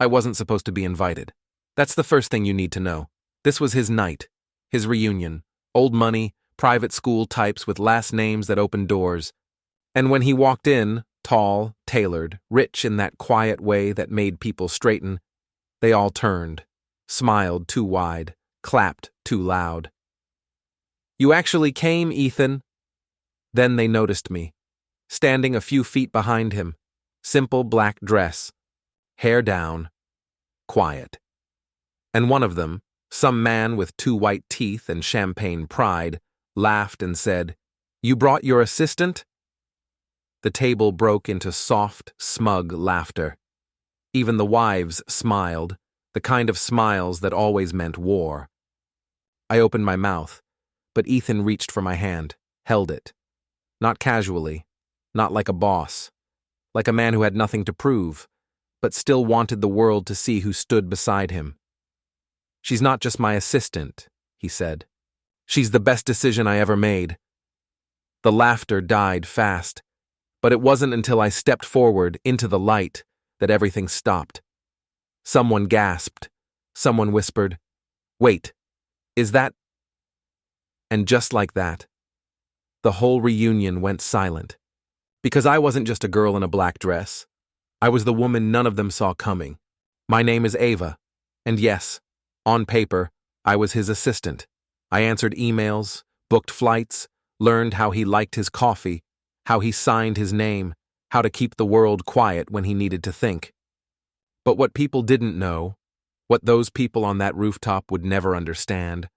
I wasn't supposed to be invited. That's the first thing you need to know. This was his night, his reunion. Old money, private school types with last names that opened doors. And when he walked in, tall, tailored, rich in that quiet way that made people straighten, they all turned, smiled too wide, clapped too loud. "You actually came, Ethan?" Then they noticed me, standing a few feet behind him, simple black dress, hair down, quiet. And one of them, some man with 2 white teeth and champagne pride, laughed and said, "You brought your assistant?" The table broke into soft, smug laughter. Even the wives smiled, the kind of smiles that always meant war. I opened my mouth, but Ethan reached for my hand, held it. Not casually, not like a boss, like a man who had nothing to prove, but still wanted the world to see who stood beside him. "She's not just my assistant," he said. "She's the best decision I ever made." The laughter died fast, but it wasn't until I stepped forward into the light that everything stopped. Someone gasped. Someone whispered, "Wait, is that—" And just like that, the whole reunion went silent. Because I wasn't just a girl in a black dress. I was the woman none of them saw coming. My name is Ava, and yes, on paper, I was his assistant. I answered emails, booked flights, learned how he liked his coffee, how he signed his name, how to keep the world quiet when he needed to think. But what people didn't know, what those people on that rooftop would never understand,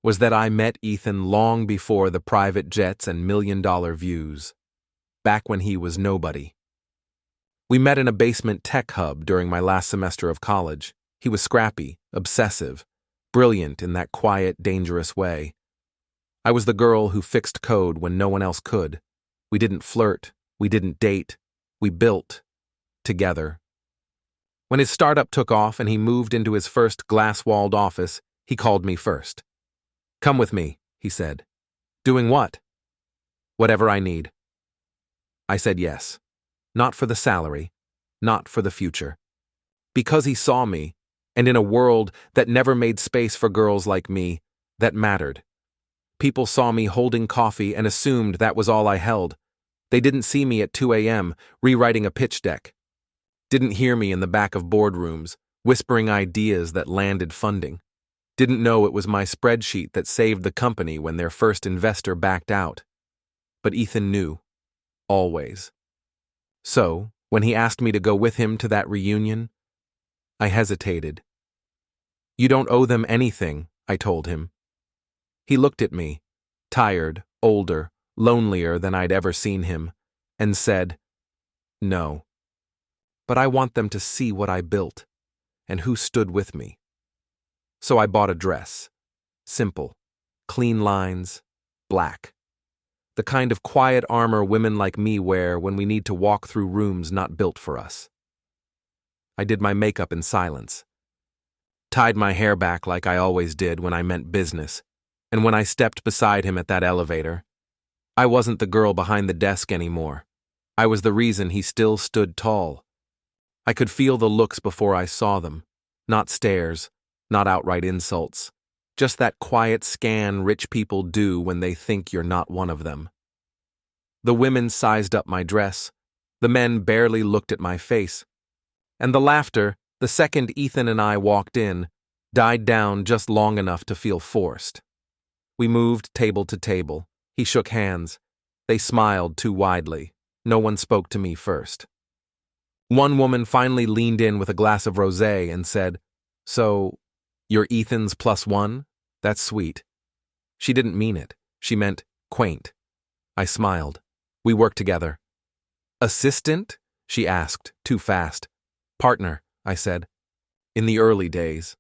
was that I met Ethan long before the private jets and million-dollar views, back when he was nobody. We met in a basement tech hub during my last semester of college. He was scrappy, obsessive, brilliant in that quiet, dangerous way. I was the girl who fixed code when no one else could. We didn't flirt, we didn't date, we built together. When his startup took off and he moved into his first glass-walled office, he called me first. "Come with me," he said. "Doing what?" "Whatever I need." I said yes. Not for the salary, not for the future. Because he saw me, and in a world that never made space for girls like me, that mattered. People saw me holding coffee and assumed that was all I held. They didn't see me at 2 a.m. rewriting a pitch deck. Didn't hear me in the back of boardrooms, whispering ideas that landed funding. Didn't know it was my spreadsheet that saved the company when their first investor backed out. But Ethan knew. Always. So, when he asked me to go with him to that reunion, I hesitated. "You don't owe them anything," I told him. He looked at me, tired, older, lonelier than I'd ever seen him, and said, "No. But I want them to see what I built, and who stood with me." So I bought a dress. Simple, clean lines, black. The kind of quiet armor women like me wear when we need to walk through rooms not built for us. I did my makeup in silence. Tied my hair back like I always did when I meant business, and when I stepped beside him at that elevator, I wasn't the girl behind the desk anymore. I was the reason he still stood tall. I could feel the looks before I saw them, not stares, not outright insults, just that quiet scan rich people do when they think you're not one of them. The women sized up my dress, the men barely looked at my face, and the laughter, the second Ethan and I walked in, died down just long enough to feel forced. We moved table to table. He shook hands. They smiled too widely. No one spoke to me first. One woman finally leaned in with a glass of rosé and said, "So, you're Ethan's +1? That's sweet." She didn't mean it. She meant quaint. I smiled. We worked together. "Assistant?" she asked, too fast. "Partner," I said. "In the early days."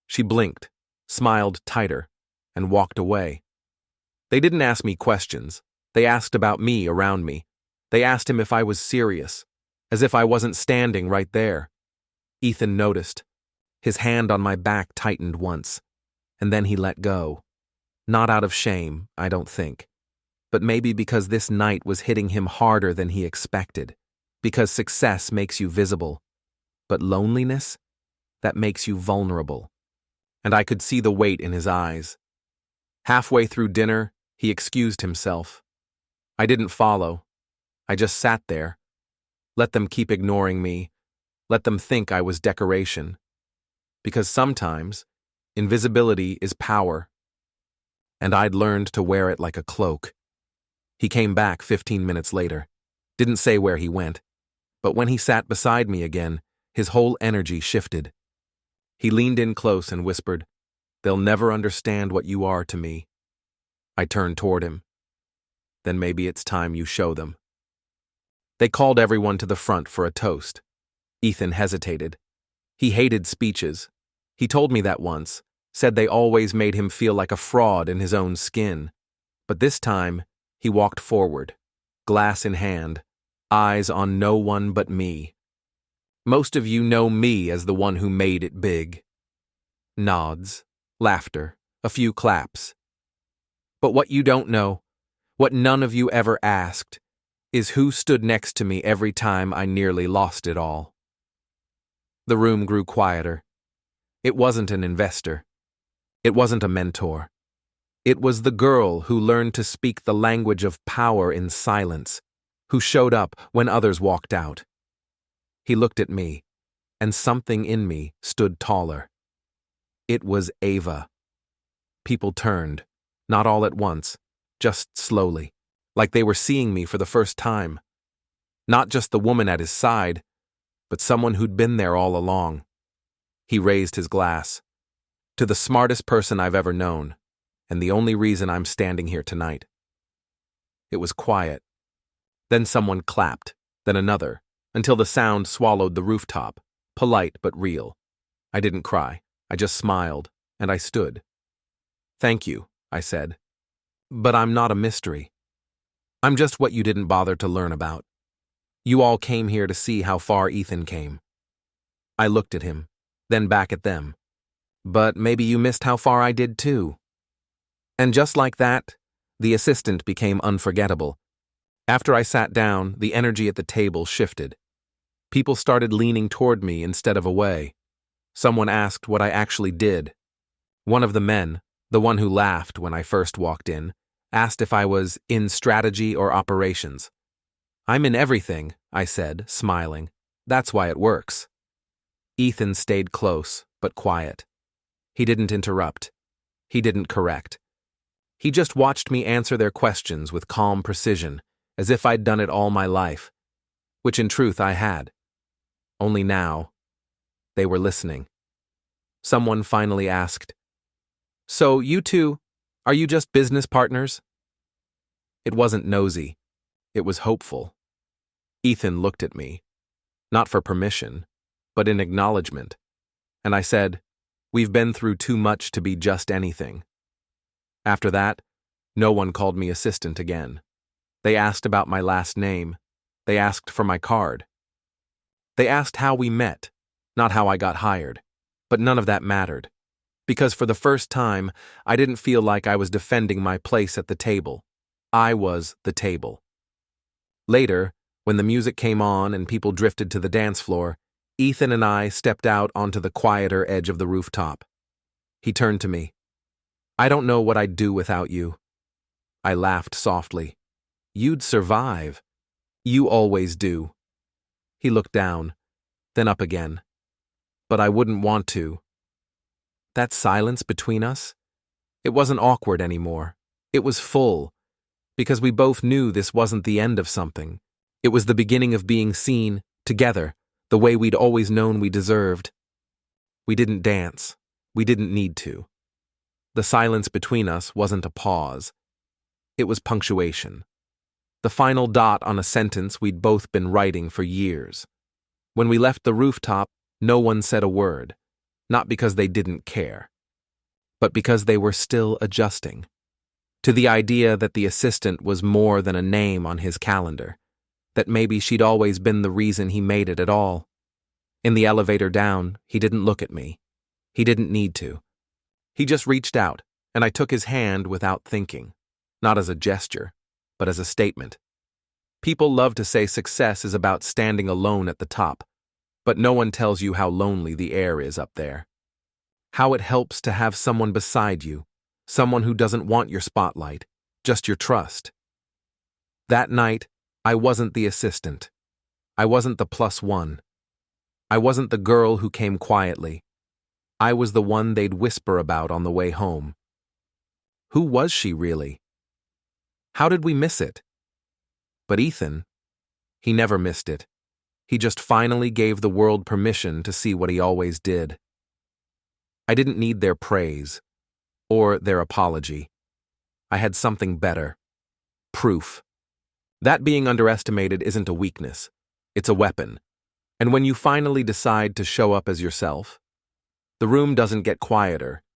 She blinked, smiled tighter, and walked away. They didn't ask me questions. They asked about me around me. They asked him if I was serious, as if I wasn't standing right there. Ethan noticed. His hand on my back tightened once, and then he let go. Not out of shame, I don't think, but maybe because this night was hitting him harder than he expected, because success makes you visible. But loneliness? That makes you vulnerable. And I could see the weight in his eyes. Halfway through dinner, he excused himself. I didn't follow. I just sat there. Let them keep ignoring me. Let them think I was decoration. Because sometimes, invisibility is power. And I'd learned to wear it like a cloak. He came back 15 minutes later. Didn't say where he went. But when he sat beside me again, his whole energy shifted. He leaned in close and whispered, "They'll never understand what you are to me." I turned toward him. "Then maybe it's time you show them." They called everyone to the front for a toast. Ethan hesitated. He hated speeches. He told me that once, said they always made him feel like a fraud in his own skin. But this time, he walked forward, glass in hand, eyes on no one but me. "Most of you know me as the one who made it big." Nods, laughter, a few claps. "But what you don't know, what none of you ever asked, is who stood next to me every time I nearly lost it all." The room grew quieter. It wasn't an investor. It wasn't a mentor. It was the girl who learned to speak the language of power in silence, who showed up when others walked out. He looked at me, and something in me stood taller. It was Ava. People turned, not all at once, just slowly, like they were seeing me for the first time. Not just the woman at his side, but someone who'd been there all along. He raised his glass. "To the smartest person I've ever known, and the only reason I'm standing here tonight." It was quiet. Then someone clapped, then another, until the sound swallowed the rooftop, polite but real. I didn't cry. I just smiled, and I stood. "Thank you," I said. "But I'm not a mystery. I'm just what you didn't bother to learn about. You all came here to see how far Ethan came." I looked at him, then back at them. "But maybe you missed how far I did too." And just like that, the assistant became unforgettable. After I sat down, the energy at the table shifted. People started leaning toward me instead of away. Someone asked what I actually did. One of the men, the one who laughed when I first walked in, asked if I was in strategy or operations. "I'm in everything," I said, smiling. "That's why it works." Ethan stayed close, but quiet. He didn't interrupt. He didn't correct. He just watched me answer their questions with calm precision, as if I'd done it all my life, which in truth I had. Only now, they were listening. Someone finally asked, "So you two, are you just business partners?" It wasn't nosy. It was hopeful. Ethan looked at me, not for permission, but in acknowledgement, and I said, "We've been through too much to be just anything." After that, no one called me assistant again. They asked about my last name. They asked for my card. They asked how we met, not how I got hired. But none of that mattered, because for the first time, I didn't feel like I was defending my place at the table. I was the table. Later, when the music came on and people drifted to the dance floor, Ethan and I stepped out onto the quieter edge of the rooftop. He turned to me. "I don't know what I'd do without you." I laughed softly. "You'd survive. You always do." He looked down, then up again. "But I wouldn't want to." That silence between us, it wasn't awkward anymore. It was full, because we both knew this wasn't the end of something. It was the beginning of being seen, together, the way we'd always known we deserved. We didn't dance. We didn't need to. The silence between us wasn't a pause. It was punctuation. The final dot on a sentence we'd both been writing for years. When we left the rooftop, no one said a word, not because they didn't care, but because they were still adjusting to the idea that the assistant was more than a name on his calendar, that maybe she'd always been the reason he made it at all. In the elevator down, he didn't look at me. He didn't need to. He just reached out, and I took his hand without thinking, not as a gesture, but as a statement. People love to say success is about standing alone at the top, But no one tells you how lonely the air is up there. How it helps to have someone beside you, someone who doesn't want your spotlight, just your trust. That night, I wasn't the assistant. I wasn't the +1. I wasn't the girl who came quietly. I was the one they'd whisper about on the way home. Who was she really? How did we miss it? But Ethan, he never missed it. He just finally gave the world permission to see what he always did. I didn't need their praise or their apology. I had something better. Proof. That being underestimated isn't a weakness. It's a weapon. And when you finally decide to show up as yourself, the room doesn't get quieter,